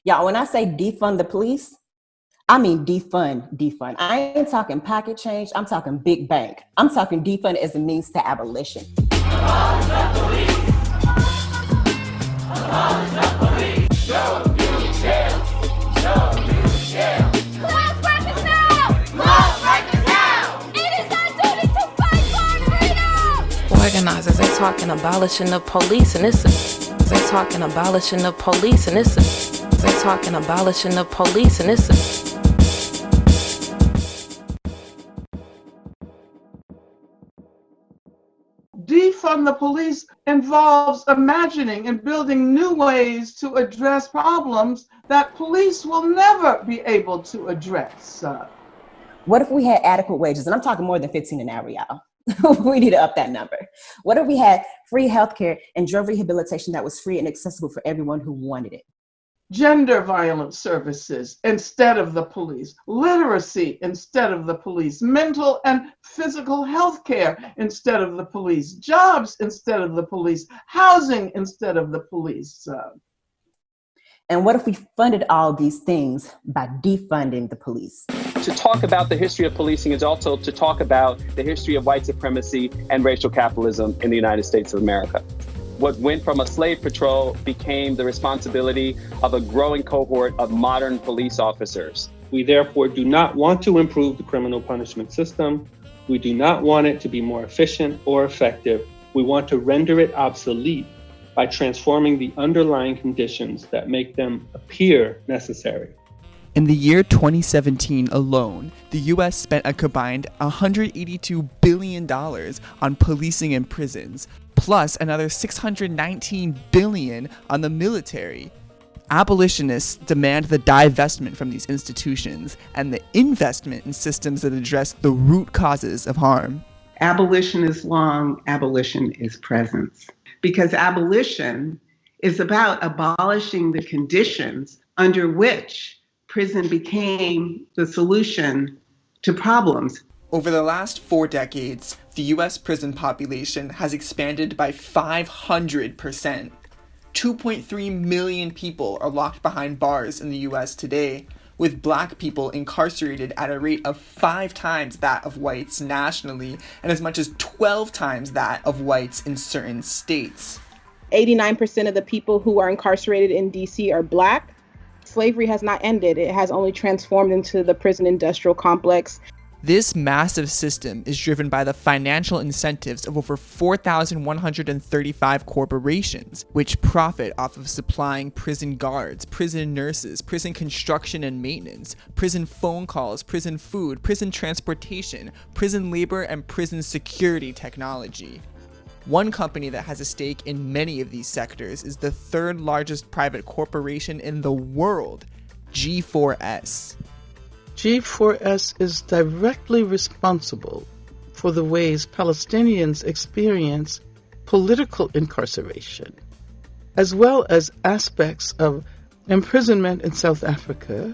Y'all, when I say defund the police, I mean defund. I ain't talking pocket change. I'm talking big bank. I'm talking defund as a means to abolition. Abolish the police. Abolish the police. No new jail. No new jail. Class breakers now. Class breakers now. It is our duty to fight for freedom. Organizers, they talking abolishing the police, and they talking abolishing the police, and they talking abolishing the police, and Defund the police involves imagining and building new ways to address problems that police will never be able to address. What if we had adequate wages? And I'm talking more than 15 an hour, y'all. We need to up that number. What if we had free healthcare and drug rehabilitation that was free and accessible for everyone who wanted it? Gender violence services instead of the police, literacy instead of the police, mental and physical health care instead of the police, jobs instead of the police, housing instead of the police. And what if we funded all these things by defunding the police? To talk about the history of policing is also to talk about the history of white supremacy and racial capitalism in the United States of America. What went from a slave patrol became the responsibility of a growing cohort of modern police officers. We therefore do not want to improve the criminal punishment system. We do not want it to be more efficient or effective. We want to render it obsolete by transforming the underlying conditions that make them appear necessary. In the year 2017 alone, the US spent a combined $182 billion on policing and prisons, plus another $619 billion on the military. Abolitionists demand the divestment from these institutions and the investment in systems that address the root causes of harm. Abolition is long, abolition is presence. Because abolition is about abolishing the conditions under which prison became the solution to problems. Over the last 4 decades, the US prison population has expanded by 500%. 2.3 million people are locked behind bars in the US today, with Black people incarcerated at a rate of 5 times that of whites nationally, and as much as 12 times that of whites in certain states. 89% of the people who are incarcerated in DC are Black. Slavery has not ended. It has only transformed into the prison industrial complex. This massive system is driven by the financial incentives of over 4,135 corporations, which profit off of supplying prison guards, prison nurses, prison construction and maintenance, prison phone calls, prison food, prison transportation, prison labor, and prison security technology. One company that has a stake in many of these sectors is the third largest private corporation in the world, G4S. G4S is directly responsible for the ways Palestinians experience political incarceration, as well as aspects of imprisonment in South Africa,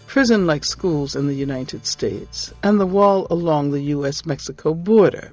prison-like schools in the United States, and the wall along the U.S.-Mexico border.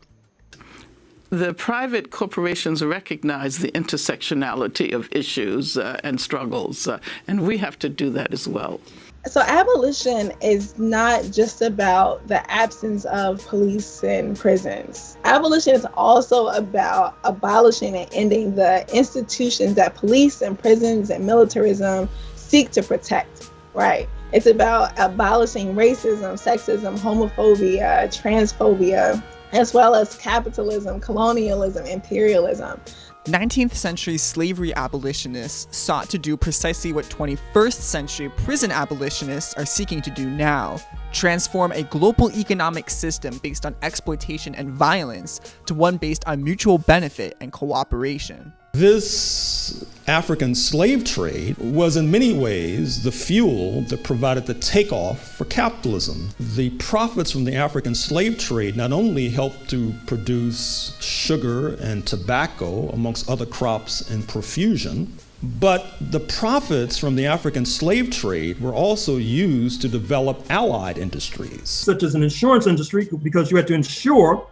The private corporations recognize the intersectionality of issues and struggles, and we have to do that as well. So abolition is not just about the absence of police and prisons. Abolition is also about abolishing and ending the institutions that police and prisons and militarism seek to protect, right? It's about abolishing racism, sexism, homophobia, transphobia, as well as capitalism, colonialism, imperialism. 19th century slavery abolitionists sought to do precisely what 21st century prison abolitionists are seeking to do now: transform a global economic system based on exploitation and violence to one based on mutual benefit and cooperation. This African slave trade was in many ways the fuel that provided the takeoff for capitalism. The profits from the African slave trade not only helped to produce sugar and tobacco, amongst other crops in profusion, but the profits from the African slave trade were also used to develop allied industries. Such as an insurance industry, because you had to ensure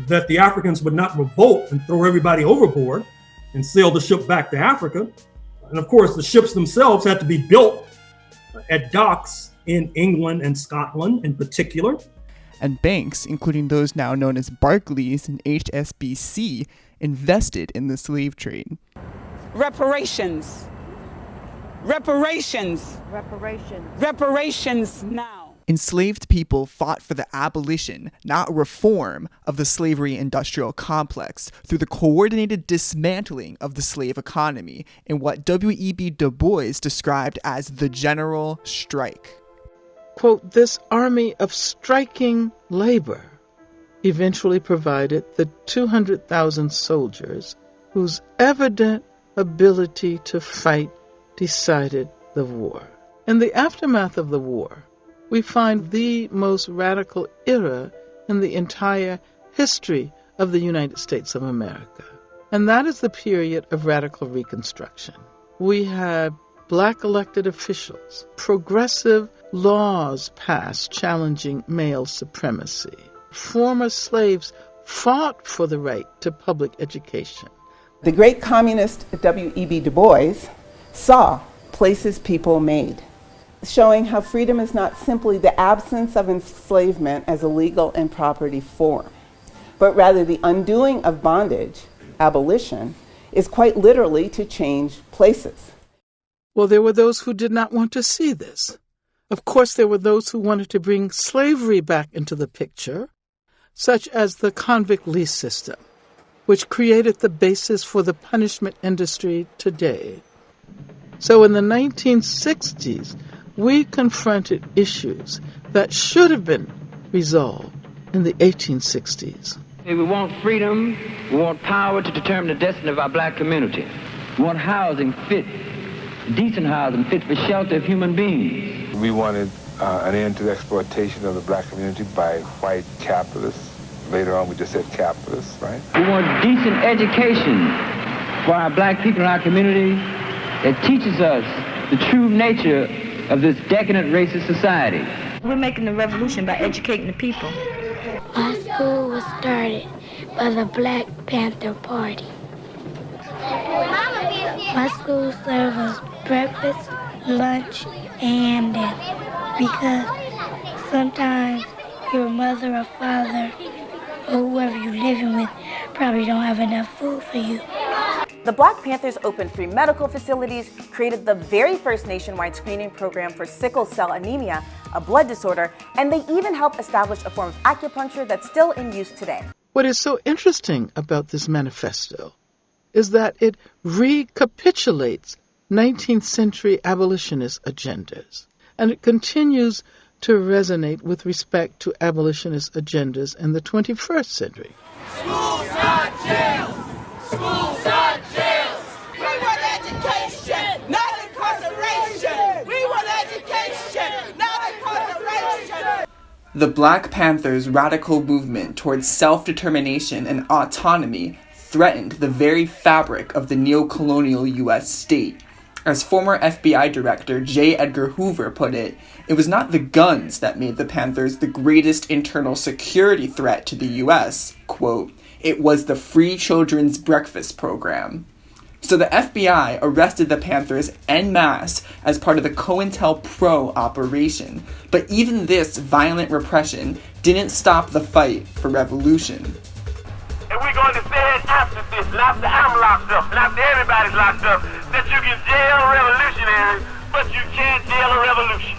that the Africans would not revolt and throw everybody overboard and sail the ship back to Africa. And of course, the ships themselves had to be built at docks in England and Scotland in particular. And banks, including those now known as Barclays and HSBC, invested in the slave trade. Reparations. Reparations. Reparations. Reparations now. Enslaved people fought for the abolition, not reform, of the slavery industrial complex through the coordinated dismantling of the slave economy in what W.E.B. Du Bois described as the general strike. Quote, this army of striking labor eventually provided the 200,000 soldiers whose evident ability to fight decided the war. In the aftermath of the war, we find the most radical era in the entire history of the United States of America. And that is the period of radical Reconstruction. We had Black elected officials, progressive laws passed challenging male supremacy. Former slaves fought for the right to public education. The great communist W.E.B. Du Bois saw places people made, showing how freedom is not simply the absence of enslavement as a legal and property form, but rather the undoing of bondage, abolition, is quite literally to change places. Well, there were those who did not want to see this. Of course, there were those who wanted to bring slavery back into the picture, such as the convict lease system, which created the basis for the punishment industry today. So in the 1960s, we confronted issues that should have been resolved in the 1860s. We want freedom, we want power to determine the destiny of our black community. We want housing fit, decent housing fit for shelter of human beings. We wanted an end to the exploitation of the black community by white capitalists. Later on, we just said capitalists, right? We want decent education for our black people in our community that teaches us the true nature of this decadent racist society. We're making the revolution by educating the people. My school was started by the Black Panther Party. My school serves us breakfast, lunch, and dinner because sometimes your mother or father or whoever you're living with probably don't have enough food for you. The Black Panthers opened free medical facilities, created the very first nationwide screening program for sickle cell anemia, a blood disorder, and they even helped establish a form of acupuncture that's still in use today. What is so interesting about this manifesto is that it recapitulates 19th century abolitionist agendas, and it continues to resonate with respect to abolitionist agendas in the 21st century. Schools, not jails! Schools, not jails! We want education, not incarceration! We want education, not incarceration! The Black Panthers' radical movement towards self-determination and autonomy threatened the very fabric of the neo-colonial U.S. state. As former FBI Director J. Edgar Hoover put it, it was not the guns that made the Panthers the greatest internal security threat to the U.S. Quote, it was the free children's breakfast program. So the FBI arrested the Panthers en masse as part of the COINTELPRO operation. But even this violent repression didn't stop the fight for revolution. And we're going to say it after this, and after I'm locked up, and after everybody's locked up, that you can jail revolutionaries, but you can't jail a revolution.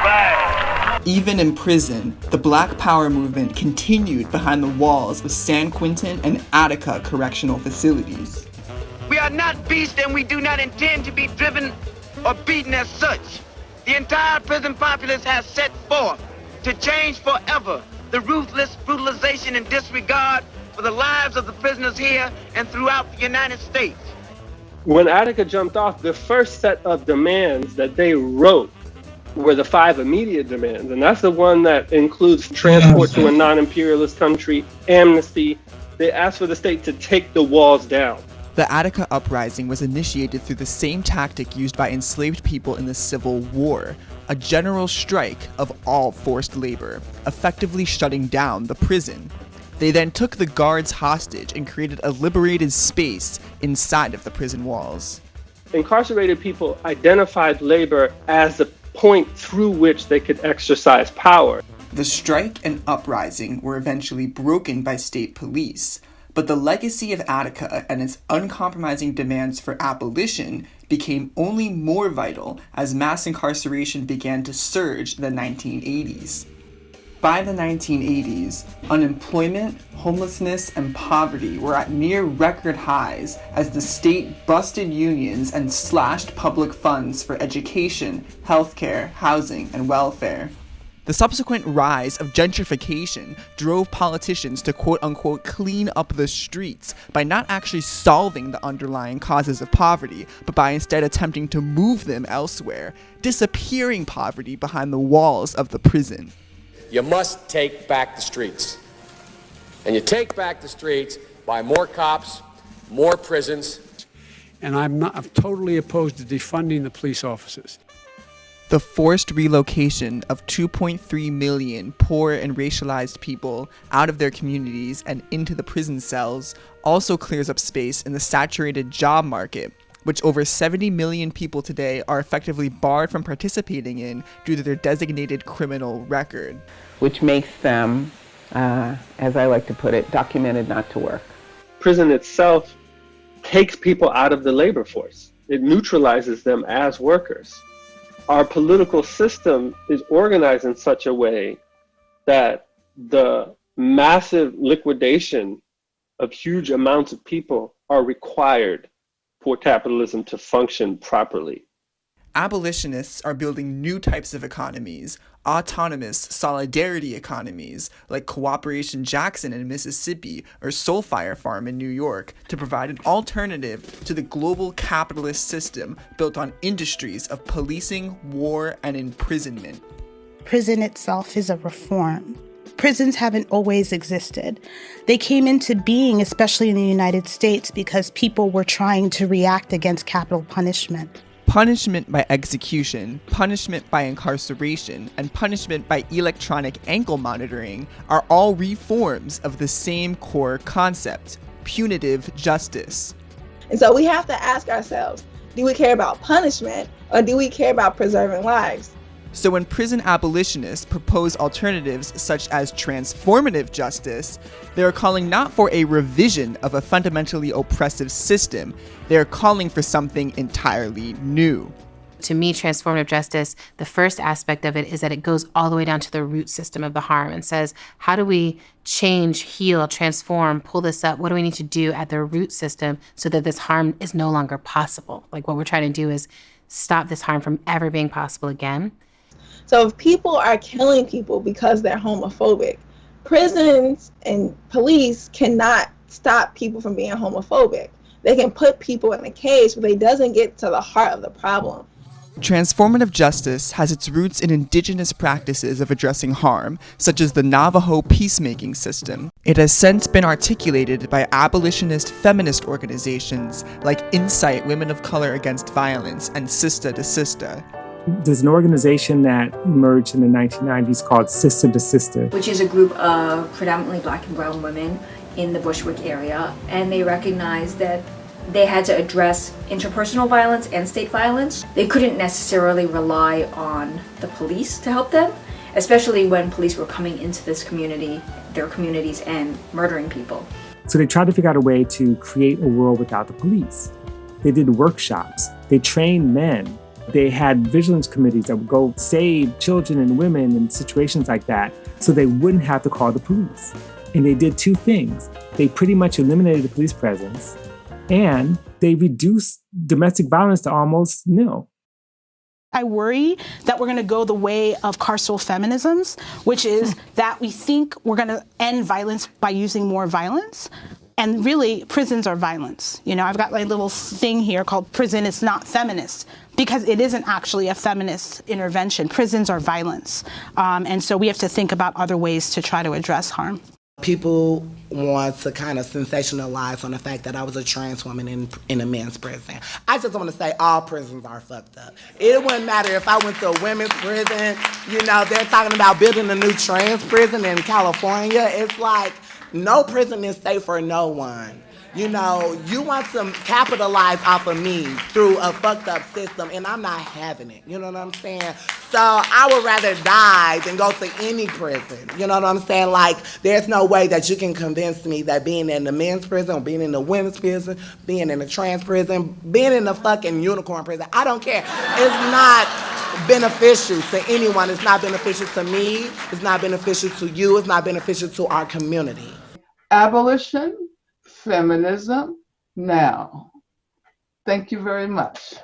Bye. Even in prison, the Black Power movement continued behind the walls of San Quentin and Attica correctional facilities. We are not beasts, and we do not intend to be driven or beaten as such. The entire prison populace has set forth to change forever the ruthless brutalization and disregard for the lives of the prisoners here and throughout the United States. When Attica jumped off, the first set of demands that they wrote were the 5 immediate demands, and that's the one that includes transport to a non-imperialist country, amnesty. They asked for the state to take the walls down. The Attica uprising was initiated through the same tactic used by enslaved people in the Civil War, a general strike of all forced labor, effectively shutting down the prison. They then took the guards hostage and created a liberated space inside of the prison walls. incarcerated people identified labor as the point through which they could exercise power. The strike and uprising were eventually broken by state police, but the legacy of Attica and its uncompromising demands for abolition became only more vital as mass incarceration began to surge in the 1980s. By the 1980s, unemployment, homelessness, and poverty were at near record highs as the state busted unions and slashed public funds for education, healthcare, housing, and welfare. The subsequent rise of gentrification drove politicians to quote-unquote clean up the streets by not actually solving the underlying causes of poverty, but by instead attempting to move them elsewhere, disappearing poverty behind the walls of the prison. You must take back the streets. And you take back the streets by more cops, more prisons. And I'm totally opposed to defunding the police officers. The forced relocation of 2.3 million poor and racialized people out of their communities and into the prison cells also clears up space in the saturated job market, which over 70 million people today are effectively barred from participating in due to their designated criminal record. Which makes them, as I like to put it, documented not to work. Prison itself takes people out of the labor force. It neutralizes them as workers. Our political system is organized in such a way that the massive liquidation of huge amounts of people are required for capitalism to function properly. Abolitionists are building new types of economies, autonomous solidarity economies like Cooperation Jackson in Mississippi or Soulfire Farm in New York, to provide an alternative to the global capitalist system built on industries of policing, war, and imprisonment. Prison itself is a reform. Prisons haven't always existed. They came into being, especially in the United States, because people were trying to react against capital punishment. Punishment by execution, punishment by incarceration, and punishment by electronic ankle monitoring are all reforms of the same core concept, punitive justice. And so we have to ask ourselves, do we care about punishment or do we care about preserving lives? So when prison abolitionists propose alternatives such as transformative justice, they are calling not for a revision of a fundamentally oppressive system, they are calling for something entirely new. To me, transformative justice, the first aspect of it is that it goes all the way down to the root system of the harm and says, how do we change, heal, transform, pull this up? What do we need to do at the root system so that this harm is no longer possible? Like, what we're trying to do is stop this harm from ever being possible again. So if people are killing people because they're homophobic, prisons and police cannot stop people from being homophobic. They can put people in a cage, but it doesn't get to the heart of the problem. Transformative justice has its roots in indigenous practices of addressing harm, such as the Navajo peacemaking system. It has since been articulated by abolitionist feminist organizations like Insight Women of Color Against Violence and Sista to Sista. There's an organization that emerged in the 1990s called Sister to Sister, which is a group of predominantly Black and brown women in the Bushwick area, and they recognized that they had to address interpersonal violence and state violence. They couldn't necessarily rely on the police to help them, especially when police were coming into this community, their communities, and murdering people. So they tried to figure out a way to create a world without the police. They did workshops, they trained men. They had vigilance committees that would go save children and women in situations like that so they wouldn't have to call the police. And they did two things. They pretty much eliminated the police presence and they reduced domestic violence to almost nil. I worry that we're going to go the way of carceral feminisms, which is that we think we're going to end violence by using more violence. And really, prisons are violence. You know, I've got my little thing here called Prison is Not Feminist, because it isn't actually a feminist intervention. Prisons are violence. And so we have to think about other ways to try to address harm. People want to kind of sensationalize on the fact that I was a trans woman in a men's prison. I just want to say all prisons are fucked up. It wouldn't matter if I went to a women's prison. You know, they're talking about building a new trans prison in California. It's like, no prison is safe for no one. You know, you want to capitalize off of me through a fucked up system, and I'm not having it. You know what I'm saying? So I would rather die than go to any prison. You know what I'm saying? Like, there's no way that you can convince me that being in the men's prison, or being in the women's prison, being in the trans prison, being in the fucking unicorn prison, I don't care. It's not beneficial to anyone. It's not beneficial to me. It's not beneficial to you. It's not beneficial to our community. Abolition, feminism, now. Thank you very much.